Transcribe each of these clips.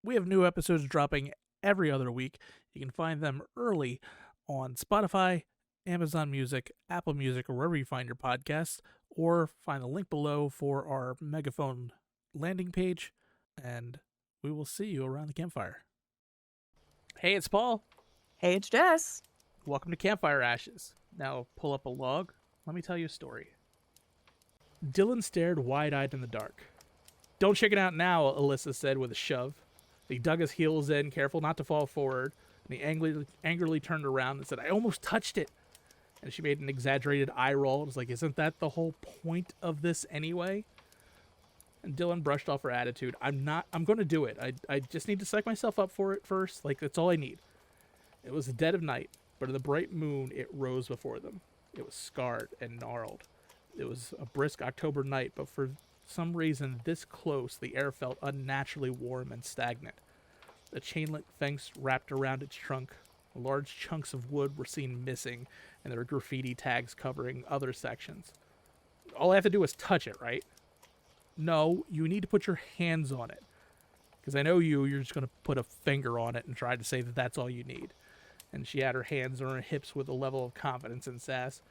We have new episodes dropping every other week. You can find them early on Spotify, Amazon Music, Apple Music, or wherever you find your podcasts, or find the link below for our Megaphone landing page, and we will see you around the campfire. Hey, it's Paul. Hey, it's Jess. Welcome to Campfire Ashes. Now pull up a log. Let me tell you a story. Dylan stared wide-eyed in the dark. "Don't check it out now," Alyssa said with a shove. He dug his heels in, careful not to fall forward, and he angrily turned around and said, "I almost touched it." And she made an exaggerated eye roll. It was like, isn't that the whole point of this anyway? And Dylan brushed off her attitude. I'm going to do it. I just need to psych myself up for it first. Like, that's all I need. It was the dead of night, but in the bright moon, it rose before them. It was scarred and gnarled. It was a brisk October night, but for some reason, this close, the air felt unnaturally warm and stagnant. The chain-link fence wrapped around its trunk. Large chunks of wood were seen missing, and there were graffiti tags covering other sections. All I have to do is touch it, right? No, you need to put your hands on it. Because I know you're just going to put a finger on it and try to say that that's all you need. And she had her hands on her hips with a level of confidence and sass.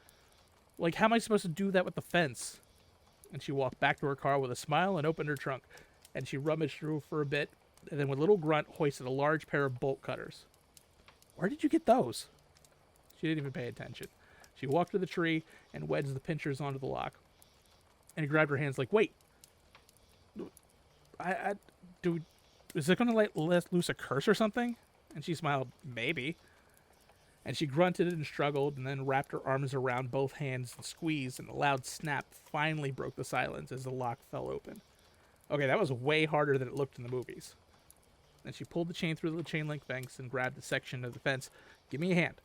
Like, how am I supposed to do that with the fence? And she walked back to her car with a smile and opened her trunk. And she rummaged through for a bit, and then with a little grunt hoisted a large pair of bolt cutters. "Where did you get those?" She didn't even pay attention. She walked to the tree and wedged the pinchers onto the lock. And he grabbed her hands like, "Wait. Is it going to let loose a curse or something?" And she smiled, "Maybe." And she grunted and struggled and then wrapped her arms around both hands and squeezed, and a loud snap finally broke the silence as the lock fell open. Okay, that was way harder than it looked in the movies. Then she pulled the chain through the chain link fence and grabbed a section of the fence. "Give me a hand."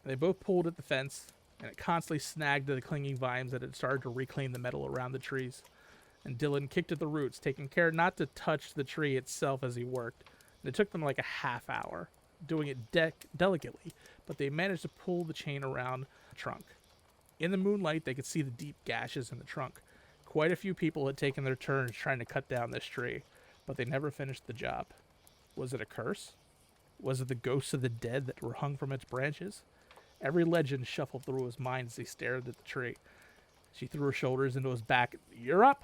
And they both pulled at the fence, and it constantly snagged the clinging vines that had started to reclaim the metal around the trees. And Dylan kicked at the roots, taking care not to touch the tree itself as he worked. And it took them like a half hour, doing it delicately, but they managed to pull the chain around the trunk. In the moonlight, they could see the deep gashes in the trunk. Quite a few people had taken their turns trying to cut down this tree, but they never finished the job. Was it a curse? Was it the ghosts of the dead that were hung from its branches? Every legend shuffled through his mind as he stared at the tree. She threw her shoulders into his back. "You're up!"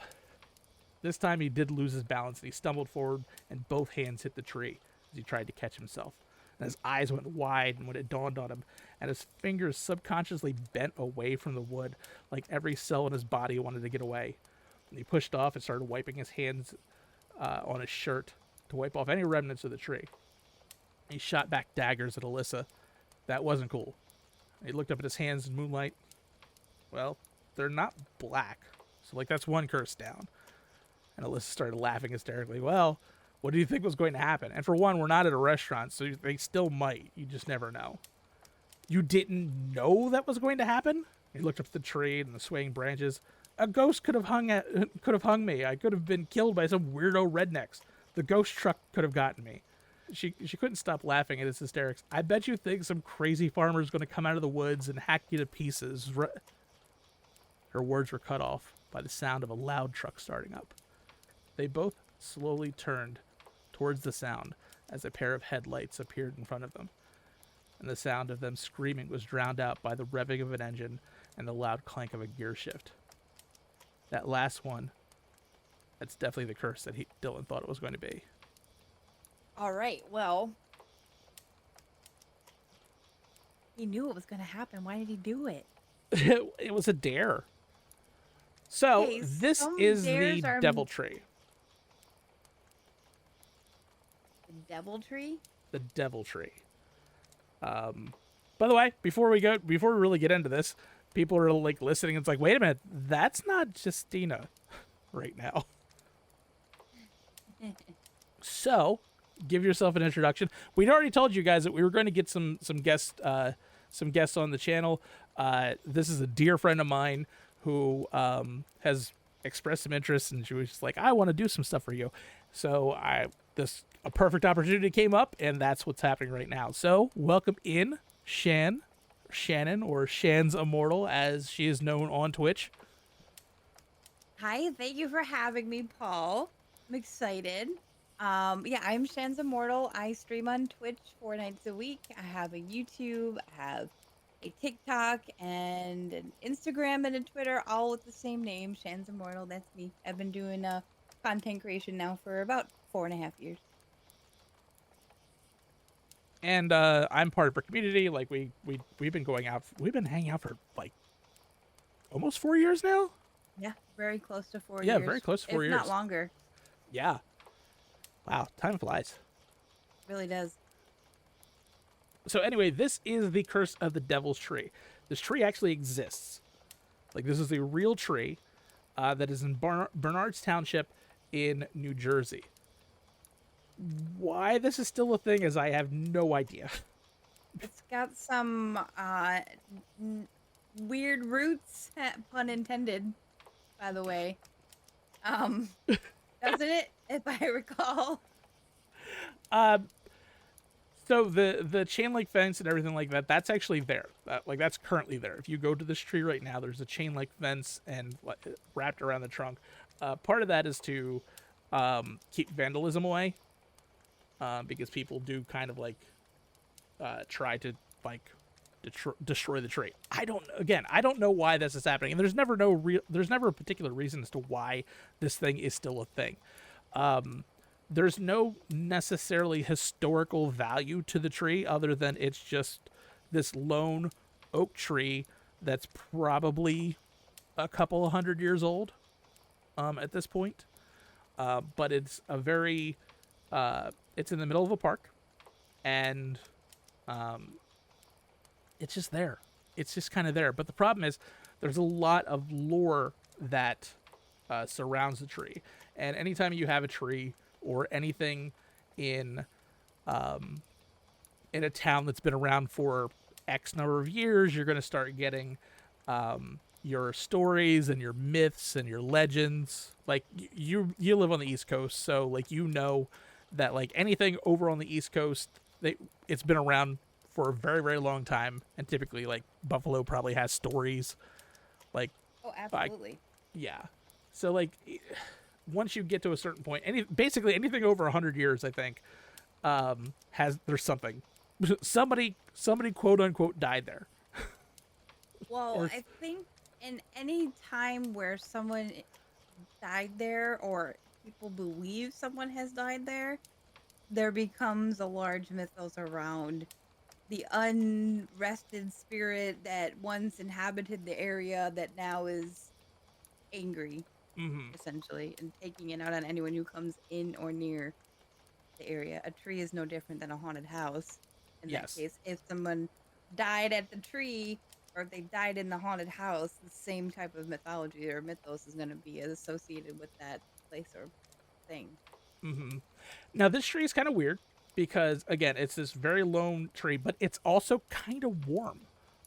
This time he did lose his balance, and he stumbled forward, and both hands hit the tree as he tried to catch himself. And his eyes went wide when it dawned on him, and his fingers subconsciously bent away from the wood, like every cell in his body wanted to get away. And he pushed off and started wiping his hands on his shirt to wipe off any remnants of the tree. He shot back daggers at Alyssa. That wasn't cool. He looked up at his hands in moonlight. Well, they're not black, so like that's one curse down. And Alyssa started laughing hysterically. "Well, what do you think was going to happen? And for one, we're not at a restaurant, so they still might. You just never know." "You didn't know that was going to happen?" He looked up at the tree and the swaying branches. "A ghost could have hung me. I could have been killed by some weirdo rednecks. The ghost truck could have gotten me." She couldn't stop laughing at his hysterics. "I bet you think some crazy farmer is going to come out of the woods and hack you to pieces." Her words were cut off by the sound of a loud truck starting up. They both slowly turned towards the sound as a pair of headlights appeared in front of them. And the sound of them screaming was drowned out by the revving of an engine and the loud clank of a gear shift. That last one, that's definitely the curse that Dylan thought it was going to be. All right, well, he knew it was going to happen. Why did he do it? It was a dare. So, Okay, this some is dares the are- devil tree. The devil tree? The devil tree. By the way, before we really get into this, people are like listening. It's like, wait a minute, that's not Justina right now. So, give yourself an introduction. We'd already told you guys that we were going to get some guests on the channel. This is a dear friend of mine who has expressed some interest, and she was just like, "I want to do some stuff for you." So a perfect opportunity came up, and that's what's happening right now. So welcome in Shannon, or Shan's Immortal, as she is known on Twitch. Hi, thank you for having me, Paul. I'm excited. Yeah, I'm Shan's Immortal. I stream on Twitch 4 nights a week. I have a YouTube, I have a TikTok, and an Instagram and a Twitter, all with the same name, Shan's Immortal. That's me. I've been doing content creation now for about 4.5 years. And I'm part of our community. Like we've been going out. We've been hanging out for like almost 4 years now. Yeah, very close to 4 Yeah, years. very close to 4 if years. not longer. Yeah. Wow, time flies. Really does. So anyway, this is the Curse of the Devil's Tree. This tree actually exists. Like this is a real tree that is in Bernards Township in New Jersey. Why this is still a thing is I have no idea. It's got some weird roots, pun intended, by the way. Doesn't it? If I recall. So the chain link fence and everything like that, that's actually there. That's currently there. If you go to this tree right now, there's a chain link fence and wrapped around the trunk. Part of that is to keep vandalism away, because people do kind of like try to like destroy the tree. I don't know why this is happening, and there's never a particular reason as to why this thing is still a thing. There's no necessarily historical value to the tree other than it's just this lone oak tree that's probably a couple of 100 years old at this point. But it's a very it's in the middle of a park, and it's just there. It's just kind of there. But the problem is there's a lot of lore that surrounds the tree. And anytime you have a tree or anything in a town that's been around for X number of years, you're going to start getting your stories and your myths and your legends. Like you live on the East Coast, so like that like anything over on the East Coast, it's been around for a very, very long time, and typically like Buffalo probably has stories. Like Oh, absolutely. yeah. So like once you get to a certain point, basically anything over 100 years, I think, there's something. Somebody quote unquote died there. Well, I think in any time where someone died there or people believe someone has died there, there becomes a large mythos around the unrested spirit that once inhabited the area that now is angry, essentially, and taking it out on anyone who comes in or near the area. A tree is no different than a haunted house. In that case, if someone died at the tree or if they died in the haunted house, the same type of mythology or mythos is going to be associated with that place or thing. Now, this tree is kind of weird because, again, it's this very lone tree, but it's also kind of warm.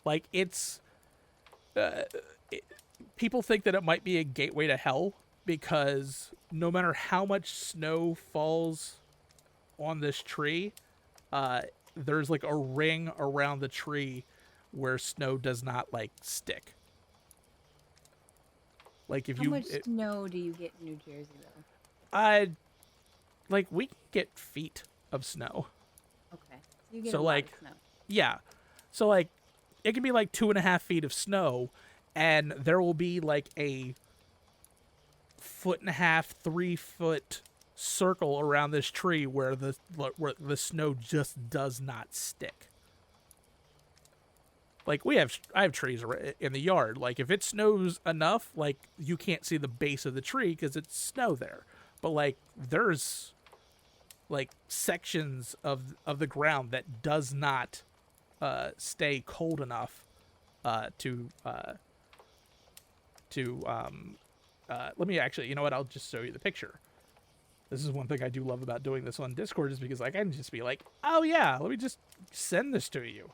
Like, people think that it might be a gateway to hell because no matter how much snow falls on this tree, there's like a ring around the tree where snow does not like stick. Like if How much snow do you get in New Jersey though? We get feet of snow. Okay, so you get a lot of snow. Yeah, so like it can be like 2.5 feet of snow, and there will be like a 1.5 foot, 3 foot circle around this tree where the snow just does not stick. Like I have trees in the yard. Like if it snows enough, like you can't see the base of the tree because it's snow there. But like there's like sections of the ground that does not stay cold enough to let me actually, you know what, I'll just show you the picture. This is one thing I do love about doing this on Discord is because like I can just be like, oh yeah, let me just send this to you.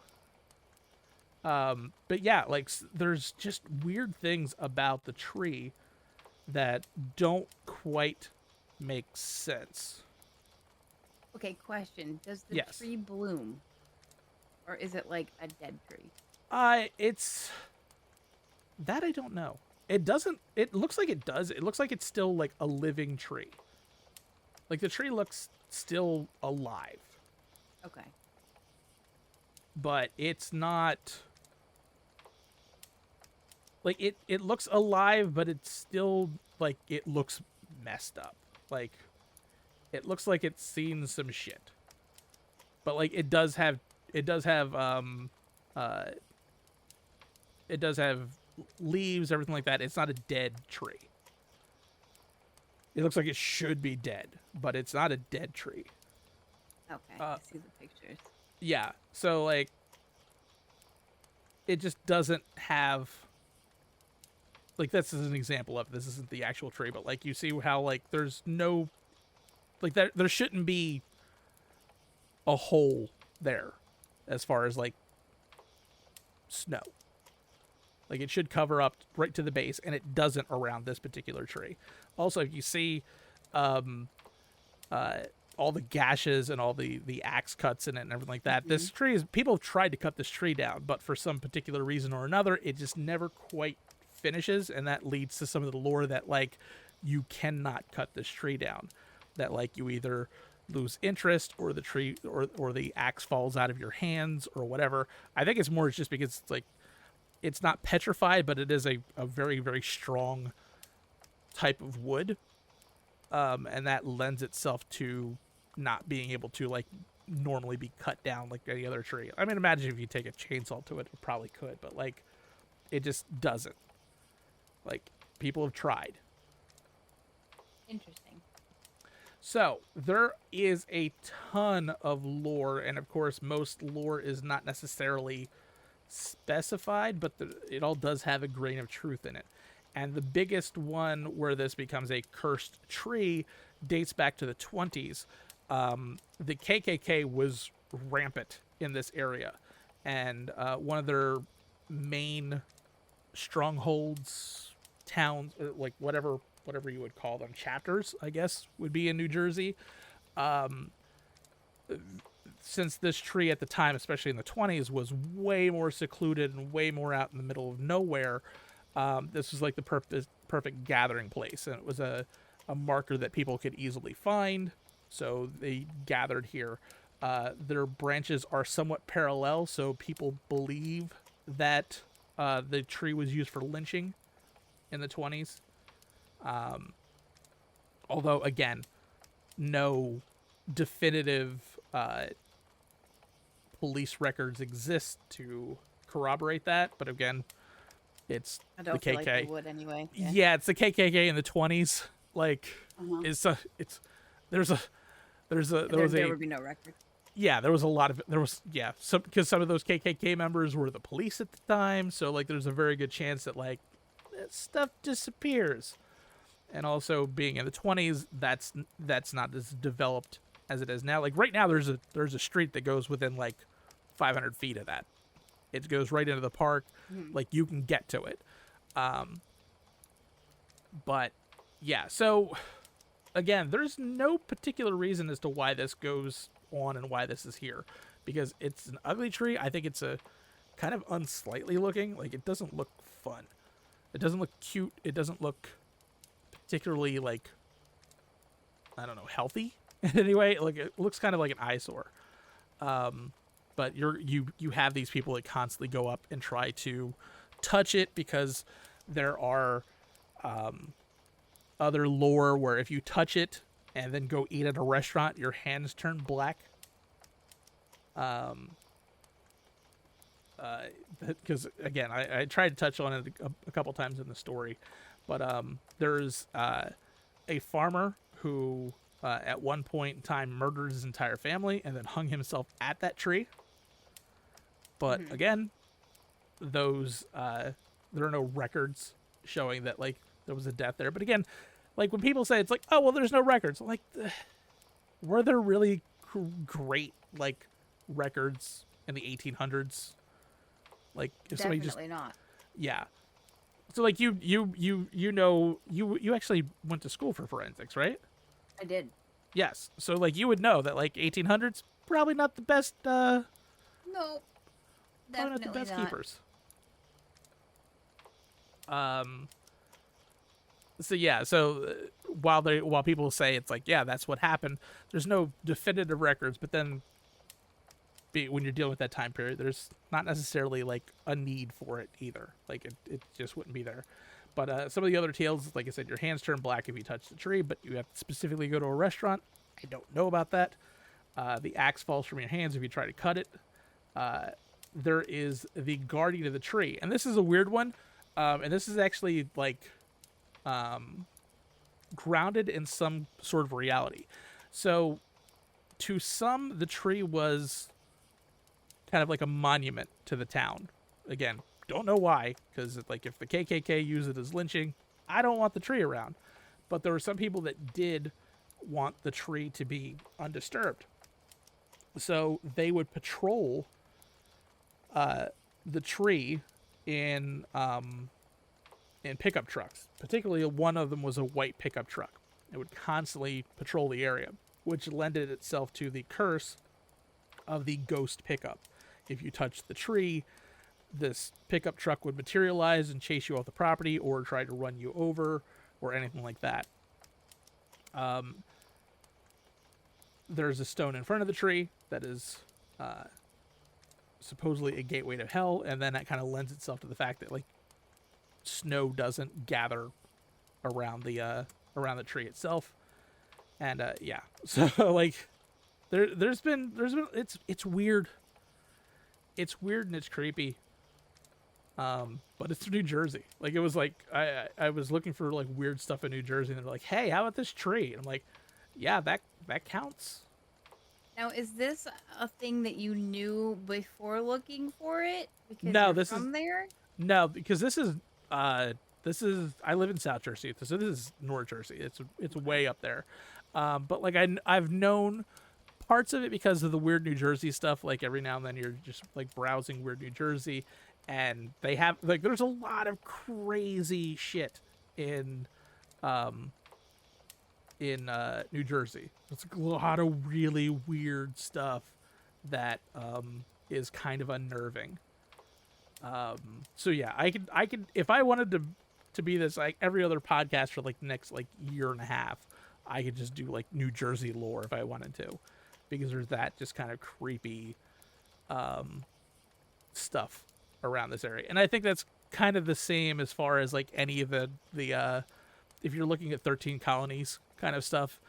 But yeah, like there's just weird things about the tree that don't quite make sense. Okay, question. Does the tree bloom? Or is it like a dead tree? It's that I don't know. It doesn't, it looks like it does. It looks like it's still like a living tree. Like the tree looks still alive, Okay. but it's not like it looks alive, but it's still like it looks messed up. Like it looks like it's seen some shit. But like it does have uh it does have leaves, everything like that. It's not a dead tree. It looks like it should be dead, but it's not a dead tree. Okay. I see the pictures. Yeah. So like it just doesn't have like this is an example of this isn't the actual tree, but like you see how like there's no like there shouldn't be a hole there as far as like snow. Like it should cover up right to the base, and it doesn't around this particular tree. Also, you see all the gashes and all the axe cuts in it and everything like that. This tree is people have tried to cut this tree down, but for some particular reason or another, it just never quite finishes, and that leads to some of the lore that like you cannot cut this tree down. That like you either lose interest or the tree or the axe falls out of your hands or whatever. I think it's more just because it's like it's not petrified, but it is a very, very strong type of wood. And that lends itself to not being able to like normally be cut down like any other tree. I mean, imagine if you take a chainsaw to it, it probably could, but like it just doesn't. Like people have tried. Interesting. So there is a ton of lore, and of course most lore is not necessarily specified, but it all does have a grain of truth in it. And the biggest one where this becomes a cursed tree dates back to the 20s. The KKK was rampant in this area, and one of their main strongholds, towns, like whatever you would call them, chapters, I guess, would be in New Jersey. Since this tree at the time, especially in the 20s, was way more secluded and way more out in the middle of nowhere, this was like the perfect gathering place. And it was a marker that people could easily find. So they gathered here. Their branches are somewhat parallel, so people believe that the tree was used for lynching in the 20s. Although, again, no definitive police records exist to corroborate that, but again, it's I don't the KK. feel like they would anyway. Yeah, it's the KKK in the 20s. Like, there would be no record. Yeah, there was a lot of because some of those KKK members were the police at the time, so like there's a very good chance that like that stuff disappears. And also being in the 20s, that's not as developed as it is now. Like right now, there's a street that goes within like 500 feet of that. It goes right into the park. Like you can get to it. But yeah, so again, there's no particular reason as to why this goes on and why this is here, because it's an ugly tree. I think it's a kind of unsightly looking. Like it doesn't look fun. It doesn't look cute. It doesn't look particularly like, I don't know, healthy in any way. Like it looks kind of like an eyesore. But you have these people that constantly go up and try to touch it because there are other lore where if you touch it and then go eat at a restaurant, your hands turn black. Because again, I tried to touch on it a couple times in the story, but there's a farmer who at one point in time murdered his entire family and then hung himself at that tree. But again, those there are no records showing that like there was a death there. But again, like when people say it's like, oh well, there's no records. I'm like, were there really great like records in the 1800s? Like if somebody Definitely not. Yeah. So like you actually went to school for forensics, right? I did. Yes. So like you would know that like 1800s probably not the best. No. Probably Definitely not the best not. keepers. So yeah. So while people say it's like, yeah, that's what happened, there's no definitive records. But then when you're dealing with that time period, there's not necessarily like a need for it either. Like it just wouldn't be there. But some of the other tales, like I said, your hands turn black if you touch the tree, but you have to specifically go to a restaurant. I don't know about that. The axe falls from your hands if you try to cut it. There is the guardian of the tree, and this is a weird one. And this is actually like grounded in some sort of reality. So to some, the tree was kind of like a monument to the town. Again, don't know why, because like if the KKK use it as lynching, I don't want the tree around. But there were some people that did want the tree to be undisturbed. So they would patrol the tree in pickup trucks. Particularly one of them was a white pickup truck. It would constantly patrol the area, which lended itself to the curse of the ghost pickup. If you touched the tree, this pickup truck would materialize and chase you off the property or try to run you over or anything like that. There's a stone in front of the tree that is supposedly a gateway to hell, and then that kind of lends itself to the fact that like snow doesn't gather around the tree itself. And yeah, so like there's been it's weird. It's weird and it's creepy. But it's New Jersey. Like it was like I was looking for like weird stuff in New Jersey, and they're like, "Hey, how about this tree?" And I'm like, "Yeah, that counts." Now, is this a thing that you knew before looking for it? Because No, you're this from is there? no, because this is I live in South Jersey, so this is North Jersey. It's way up there. But like I've known parts of it because of the weird New Jersey stuff. Like every now and then you're just like browsing weird New Jersey, and they have like there's a lot of crazy shit in New Jersey. It's a lot of really weird stuff that is kind of unnerving. So yeah, I could if I wanted to be this like every other podcast for like the next like year and a half, I could just do like New Jersey lore if I wanted to, because there's that just kind of creepy stuff around this area. And I think that's kind of the same as far as like any of the if you're looking at 13 colonies kind of stuff,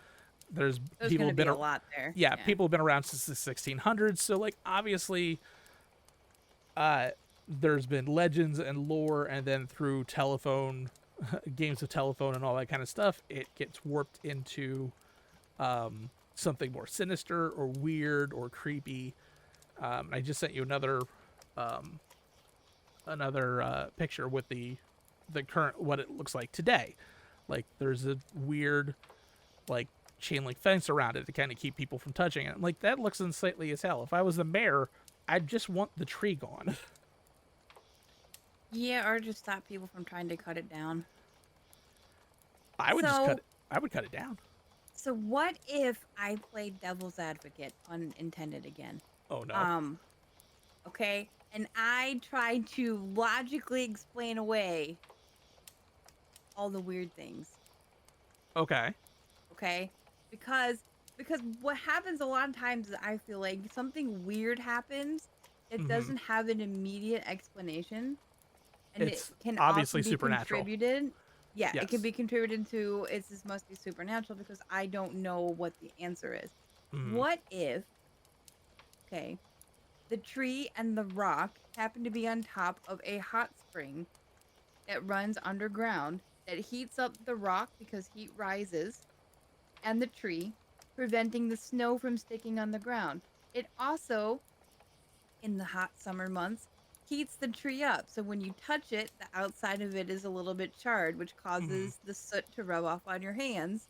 there's people have been a lot there. Yeah, people have been around since the 1600s, so like obviously there's been legends and lore, and then through telephone games of telephone and all that kind of stuff, it gets warped into something more sinister or weird or creepy. I just sent you another picture with the current what it looks like today. Like there's a weird like chain link fence around it to kind of keep people from touching it. I'm like, that looks unsightly as hell. If I was the mayor, I'd just want the tree gone. Yeah, or just stop people from trying to cut it down. I would just cut it. I would cut it down. So what if I played devil's advocate, unintended again? Oh no. Okay, and I tried to logically explain away all the weird things. Okay. Okay? Because what happens a lot of times is I feel like something weird happens. It doesn't have an immediate explanation. And it's it can obviously also be supernatural. Contributed. Yeah, Yes. it can be contributed to this must be supernatural because I don't know what the answer is. What if, okay, the tree and the rock happen to be on top of a hot spring that runs underground that heats up the rock because heat rises and the tree, preventing the snow from sticking on the ground. It also, in the hot summer months, heats the tree up. So when you touch it, the outside of it is a little bit charred, which causes the soot to rub off on your hands.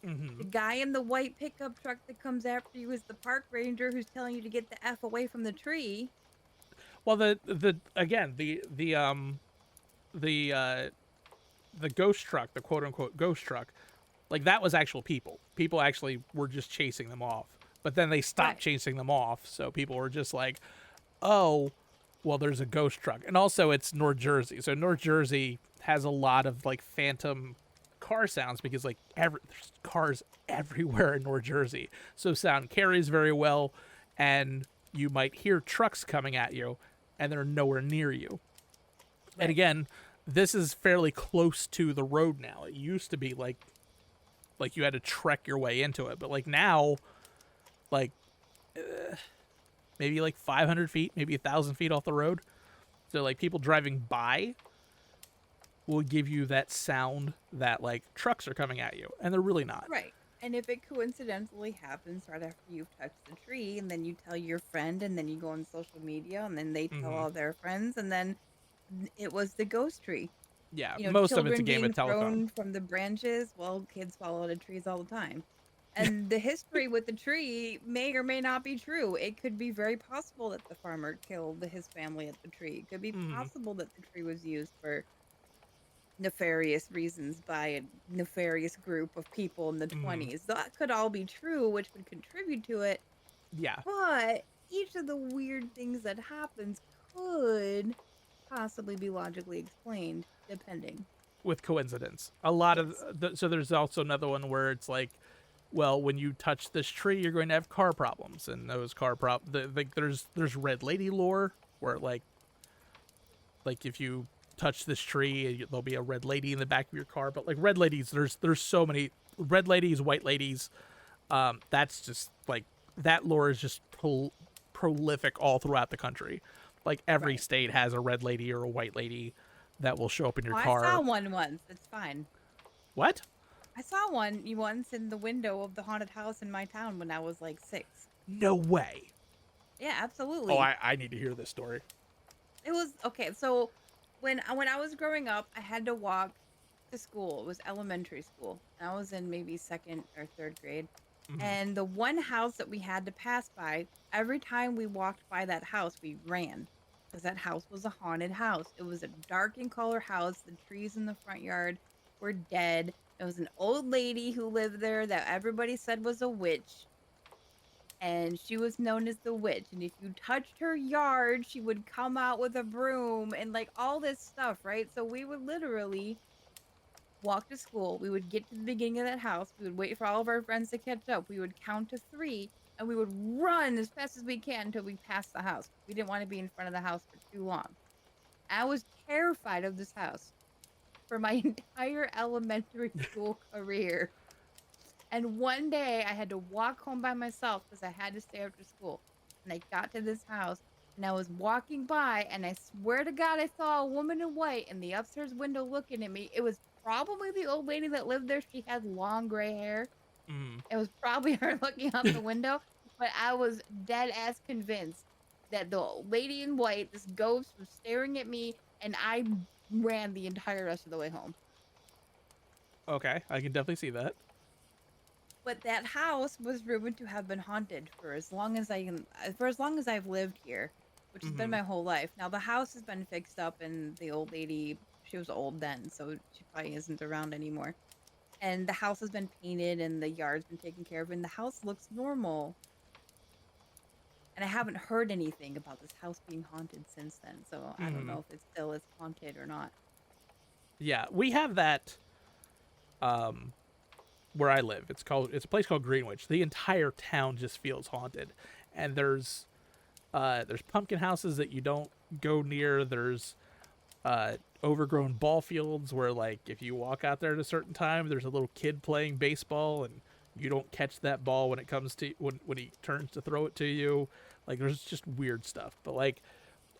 The guy in the white pickup truck that comes after you is the park ranger who's telling you to get the F away from the tree. Well, the ghost truck, the quote unquote ghost truck, like that was actual people. People actually were just chasing them off. But then they stopped chasing them off, so people were just like, "Oh, well, there's a ghost truck." And also it's North Jersey. So North Jersey has a lot of like phantom car sounds because like there's cars everywhere in North Jersey, so sound carries very well, and you might hear trucks coming at you, and they're nowhere near you. And Right. again, this is fairly close to the road now. It used to be like you had to trek your way into it, but like now, like maybe like 500 feet, maybe 1,000 feet off the road. So like people driving by will give you that sound that like trucks are coming at you, and they're really not. Right. And if it coincidentally happens right after you've touched the tree, and then you tell your friend, and then you go on social media, and then they tell Hmm. all their friends, and then it was the ghost tree. Yeah, You know, most of it's a children game of being telephone. thrown from the branches. Well, kids fall out of trees all the time. And the history with the tree may or may not be true. It could be very possible that the farmer killed his family at the tree. It could be Hmm. possible that the tree was used for nefarious reasons by a nefarious group of people in the Hmm. 20s. That could all be true, which would contribute to it. Yeah, But each of the weird things that happens could possibly be logically explained, depending. with coincidence. A lot of Yes. so there's also another one where it's like, well, when you touch this tree, you're going to have car problems, and those like there's red lady lore where like if you touch this tree, there'll be a red lady in the back of your car. But like red ladies, there's so many red ladies, white ladies. That's just like that lore is just prolific all throughout the country. Like every Right. state has a red lady or a white lady that will show up in your Oh, I saw car. one once. It's fine. What? I saw one once in the window of the haunted house in my town when I was like 6. No way. Yeah, Oh, absolutely. I need to hear this story. It was okay. So when I was growing up, I had to walk to school. It was elementary school. I was in maybe second or third grade. Hmm. And the one house that we had to pass by, every time we walked by that house, we ran because that house was a haunted house. It was a dark in color house. The trees in the front yard were dead. There was an old lady who lived there that everybody said was a witch, and she was known as the witch. And if you touched her yard, she would come out with a broom and like all this stuff, right? So we would literally walk to school. We would get to the beginning of that house. We would wait for all of our friends to catch up. We would count to 3, and we would run as fast as we can until we passed the house. We didn't want to be in front of the house for too long. I was terrified of this house for my entire elementary school career. And one day I had to walk home by myself because I had to stay after school. And I got to this house, and I was walking by, and I swear to God, I saw a woman in white in the upstairs window looking at me. It was probably the old lady that lived there. She had long gray hair. Hmm. It was probably her looking out the window, but I was dead ass convinced that the lady in white, this ghost, was staring at me, and I ran the entire rest of the way home. Okay, I can definitely see that. But that house was rumored to have been haunted for as long as I've lived here, which has been Hmm. my whole life. Now the house has been fixed up, and the old lady, she was old then, so she probably isn't around anymore. And the house has been painted, and the yard's been taken care of, and the house looks normal. And I haven't heard anything about this house being haunted since then, so I don't Hmm. know if it still is haunted or not. Yeah, we have that. Where I live, it's a place called Greenwich. The entire town just feels haunted, and there's pumpkin houses that you don't go near. There's overgrown ball fields where like if you walk out there at a certain time, there's a little kid playing baseball, and you don't catch that ball when it comes to when he turns to throw it to you. Like there's just weird stuff, but like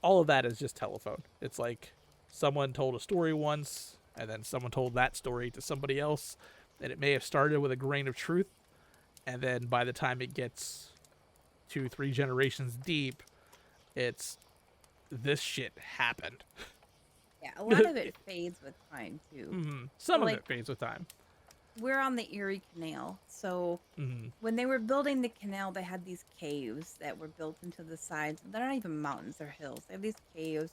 all of that is just telephone. It's like someone told a story once, and then someone told that story to somebody else, and it may have started with a grain of truth, and then by the time it gets 2 3 generations deep, it's this shit happened. Yeah, a lot of it fades with time too. So Some of like it fades with time. we're on the Erie Canal, so Hmm. when they were building the canal, they had these caves that were built into the sides. They're not even mountains, they're hills. They have these caves,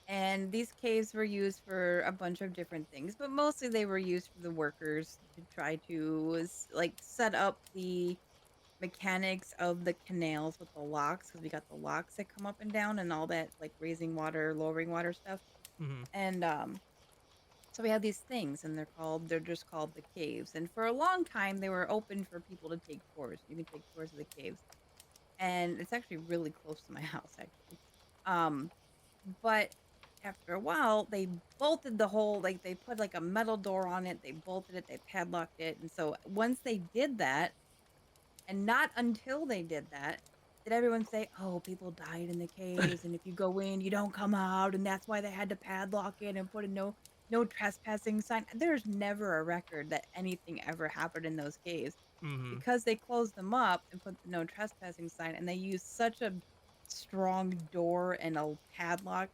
and these caves were used for a bunch of different things, but mostly they were used for the workers to try to like set up the mechanics of the canals with the locks, because we got the locks that come up and down and all that, like raising water, lowering water stuff. Hmm. And So we have these things, and they're just called the caves. And for a long time, they were open for people to take tours. You can take tours of the caves, and it's actually really close to my house, actually. Um, but after a while, they bolted the whole, like they put like a metal door on it. They bolted it. They padlocked it. And so once they did that, and not until they did that, did everyone say, "Oh, people died in the caves, and if you go in, you don't come out, and that's why they had to padlock it and put a no trespassing sign." There's never a record that anything ever happened in those caves Hmm. because they closed them up and put the no trespassing sign, and they used such a strong door and a padlock.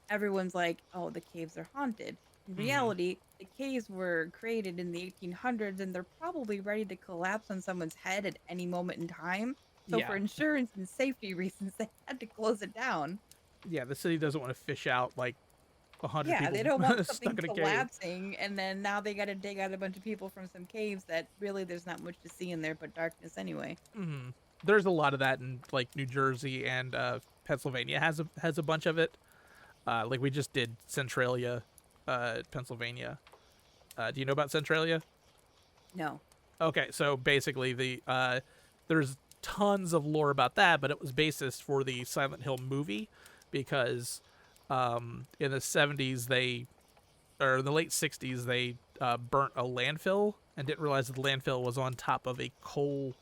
Everyone's like, "Oh, the caves are haunted." In Hmm. reality, the caves were created in the 1800s, and they're probably ready to collapse on someone's head at any moment in time. So for Yeah. insurance and safety reasons, they had to close it down. Yeah, the city doesn't want to fish out like 100 Yeah, people they don't want stuck something in a cave. collapsing, and then now they gotta dig out a bunch of people from some caves that really there's not much to see in there but darkness anyway. Hmm. There's a lot of that in like New Jersey and Pennsylvania has a bunch of it. Like we just did Centralia, Pennsylvania. Do you know about Centralia? No. Okay, so basically there's tons of lore about that, but it was basis for the Silent Hill movie because in the 70s they or in the late 60s they burnt a landfill and didn't realize that the landfill was on top of a coal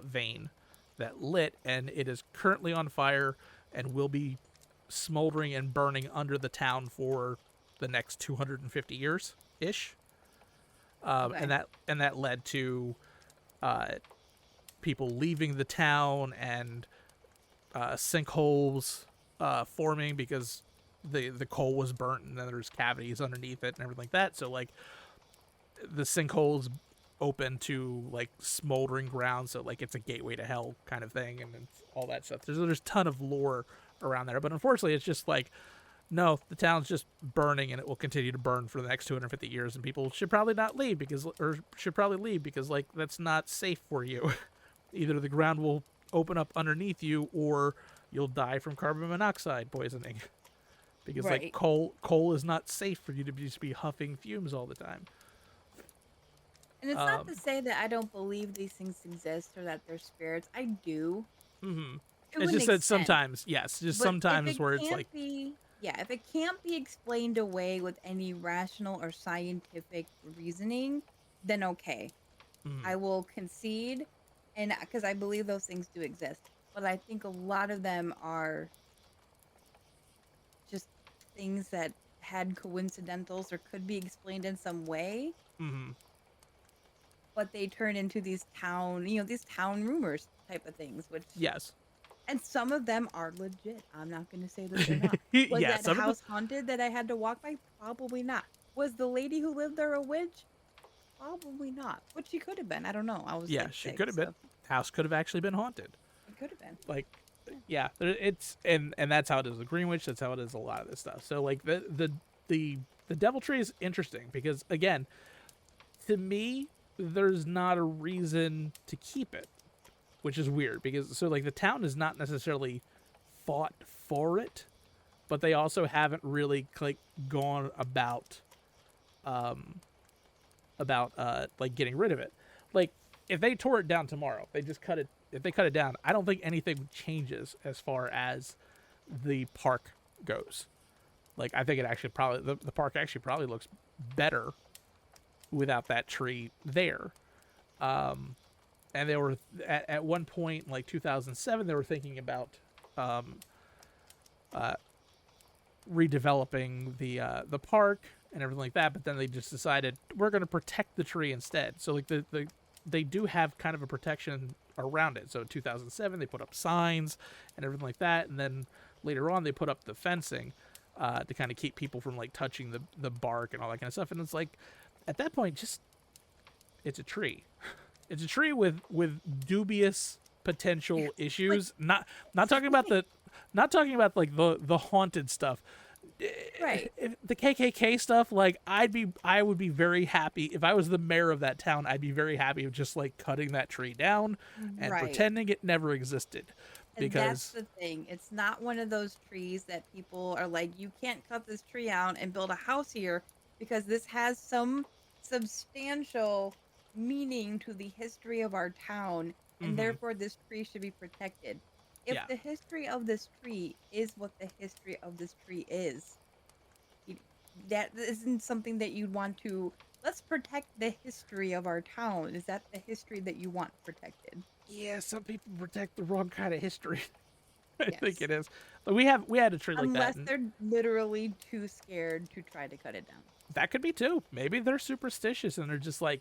vein that lit, and it is currently on fire and will be smoldering and burning under the town for the next 250 years ish. Okay. And that led to uh, people leaving the town and sinkholes forming because the coal was burnt and then there's cavities underneath it and everything like that. So like the sinkholes open to like smoldering ground, so like it's a gateway to hell kind of thing, and it's all that stuff. There's a ton of lore around there, but unfortunately, it's just like no, the town's just burning and it will continue to burn for the next 250 years, and people should probably not leave because or should probably leave because like that's not safe for you. Either the ground will open up underneath you or you'll die from carbon monoxide poisoning because like Right. coal is not safe for you to just be huffing fumes all the time. And it's not um to say that I don't believe these things exist or that they're spirits. I do mhm. to It's an just that extent. sometimes, yes, just But if sometimes it where it's can't like be, yeah, if it can't be explained away with any rational or scientific reasoning, then okay. mhm. I will concede, and because I believe those things do exist. But I think a lot of them are just things that had coincidentals or could be explained in some way, Mhm. but they turn into these these town rumors type of things, which, Yes. and some of them are legit. I'm not going to say that they're not. Was Yeah, that some of the house haunted that I had to walk by? Probably not. Was the lady who lived there a witch? Probably not. But she could have been. I don't know. I was yeah, like she could have six, been. so House could have actually been haunted. it could have been. Like Yeah. yeah, it's and that's how it is with Greenwich, that's how it is a lot of this stuff. So like the the devil tree is interesting because again, to me there's not a reason to keep it, which is weird because so like the town is not necessarily fought for it, but they also haven't really like gone about like getting rid of it. Like if they tore it down tomorrow, they just cut it. If they cut it down, I don't think anything changes as far as the park goes. Like I think it actually probably the park actually probably looks better without that tree there. And they were at one point like 2007 they were thinking about um, uh, redeveloping the park and everything like that, but then they just decided we're going to protect the tree instead. So like they do have kind of a protection around it. So in 2007 they put up signs and everything like that, and then later on they put up the fencing to kind of keep people from like touching the bark and all that kind of stuff. And it's like at that point just it's a tree. It's a tree with dubious potential Like, issues. Not talking about the not talking about like the haunted stuff. right. If the KKK stuff, like I would be very happy if I was the mayor of that town. I'd be very happy of just like cutting that tree down and Right. pretending it never existed, And that's because the thing. It's not one of those trees that people are like, you can't cut this tree out and build a house here because this has some substantial meaning to the history of our town, and Mm-hmm. therefore this tree should be protected. If Yeah. the history of this tree is what the history of this tree is, you- that isn't something that you'd want to. Let's protect the history of our town. Is that the history that you want protected? Yeah, some people protect the wrong kind of history. I think Yes. it is. But we had a tree like that, Unless and they're literally too scared to try to cut it down. that could be too. Maybe they're superstitious and they're just like,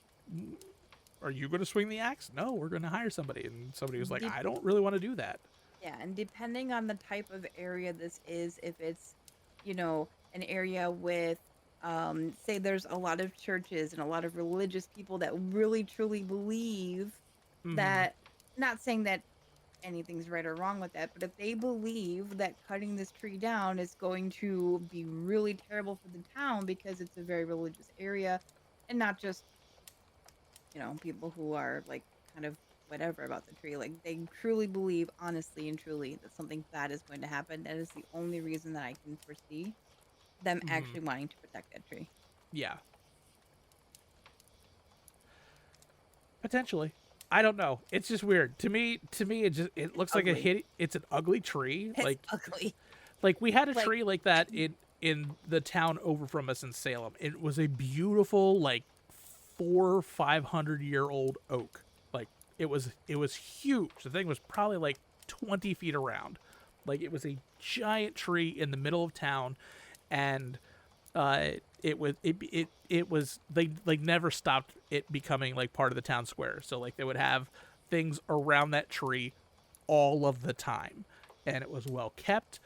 "Are you going to swing the axe?" No, we're going to hire somebody. And somebody was like, Dep- "I don't really want to do that." yeah, and depending on the type of area this is, if it's, an area with, say there's a lot of churches and a lot of religious people that really truly believe Mm-hmm. that, not saying that anything's right or wrong with that, but if they believe that cutting this tree down is going to be really terrible for the town because it's a very religious area, and not just, people who are like kind of whatever about the tree, like they truly believe honestly and truly that something bad is going to happen, that is the only reason that I can foresee them Mm-hmm. actually wanting to protect that tree. Yeah, potentially. I don't know. It's just weird to me. It It's looks like a ugly. hit. It's an ugly tree. It's ugly. Like we had a Like, tree like that in the town over from us in Salem. It was a beautiful, like 500-year-old oak. Like it was huge. The thing was probably like 20 feet around. Like it was a giant tree in the middle of town, and it was they like never stopped it becoming like part of the town square. So like they would have things around that tree all of the time, and it was well kept.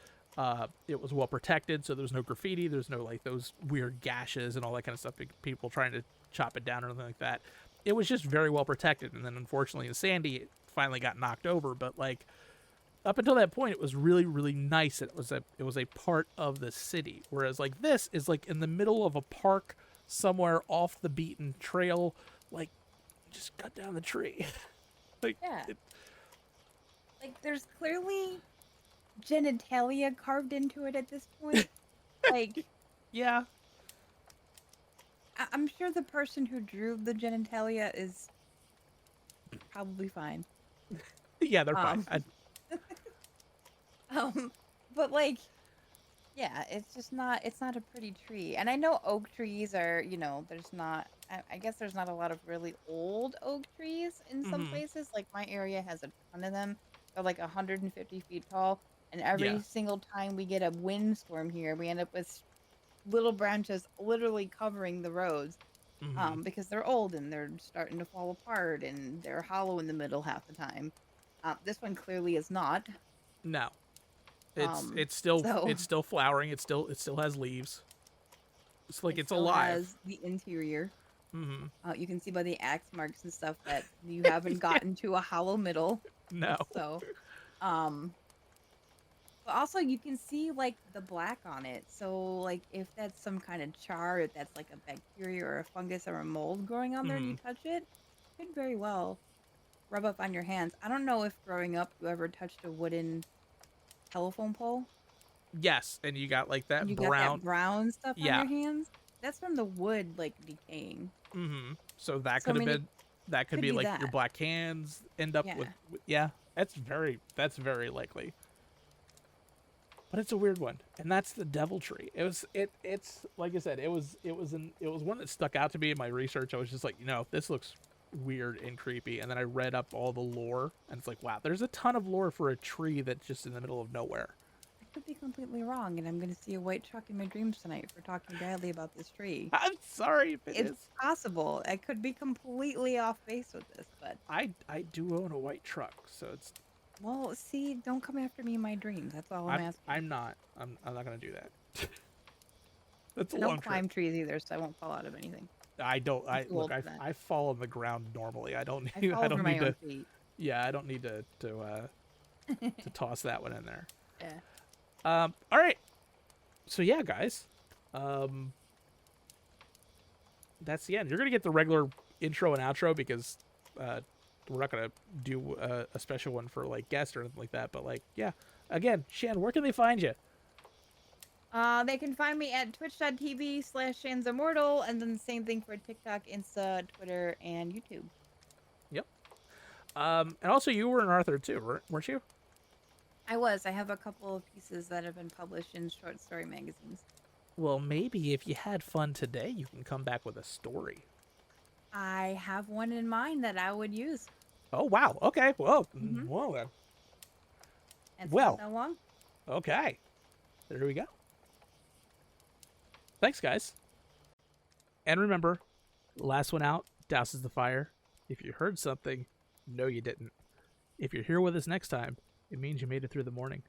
It was well protected, so there was no graffiti. There's no like those weird gashes and all that kind of stuff. People trying to chop it down or anything like that. It was just very well protected. And then unfortunately in Sandy, it finally got knocked over. But like up until that point, it was really really nice. It was a part of the city. Whereas like this is like in the middle of a park somewhere off the beaten trail. Like just cut down the tree. like yeah, it, like there's clearly genitalia carved into it at this point. Like, yeah. I'm sure the person who drew the genitalia is probably fine. Yeah, they're fine. Um, um, but like, yeah, it's not a pretty tree. And I know oak trees are, there's not, I guess there's not a lot of really old oak trees in some Hmm. places. Like my area has a ton of them. They're like 150 feet tall. And Yeah. every single time we get a windstorm here, we end up with little branches literally covering the roads, Hmm. because they're old and they're starting to fall apart and they're hollow in the middle half the time. This one clearly is not. No. It's Um, it's still so it's still flowering. It still has leaves. It's like it it's still alive. has the interior. Hmm. You can see by the axe marks and stuff that you haven't gotten to a hollow middle. No. So, um, but also you can see like the black on it. So like if that's some kind of char, if that's like a bacteria or a fungus or a mold growing on there and Hmm. you touch it, could very well rub up on your hands. I don't know if growing up you ever touched a wooden telephone pole Yes, and you got like and that you got brown. that brown stuff on Yeah. your hands. That's from the wood like decaying. Hmm. So that So I could have mean, it been that could could be be like your that. black hands end up Yeah. with yeah. That's very likely. But it's a weird one, and that's the devil tree. It's like I said, it was one that stuck out to me in my research. I was just like, this looks weird and creepy, and then I read up all the lore, and it's like, wow, there's a ton of lore for a tree that's just in the middle of nowhere. I could be completely wrong, and I'm going to see a white truck in my dreams tonight for talking badly about this tree. I'm sorry if it It's is. possible. I could be completely off base with this, but I do own a white truck, so it's well, see, don't come after me in my dreams. That's all I'm I'm asking. I'm not I'm not gonna do that. That's a I long don't trip. climb trees either, so I won't fall out of anything. I don't. I'm I too look. old I for that. I fall on the ground normally. I don't I need. fall I over don't my need own to. feet. Yeah, I don't need to toss that one in there. Yeah. All right. So yeah, guys. Um. That's the end. You're gonna get the regular intro and outro because we're not gonna do a special one for like guests or anything like that. But like, yeah. Again, Shan, where can they find you? They can find me at twitch.tv/ShansImmortal, and then the same thing for TikTok, Insta, Twitter, and YouTube. Yep. And also you were an author too, weren't you? I was. I have a couple of pieces that have been published in short story magazines. Well, maybe if you had fun today, you can come back with a story. I have one in mind that I would use. Oh, wow. Okay. Well, well then. And Well. so long. Okay. There we go. Thanks, guys. And remember, last one out douses the fire. If you heard something, no, you didn't. If you're here with us next time, it means you made it through the morning.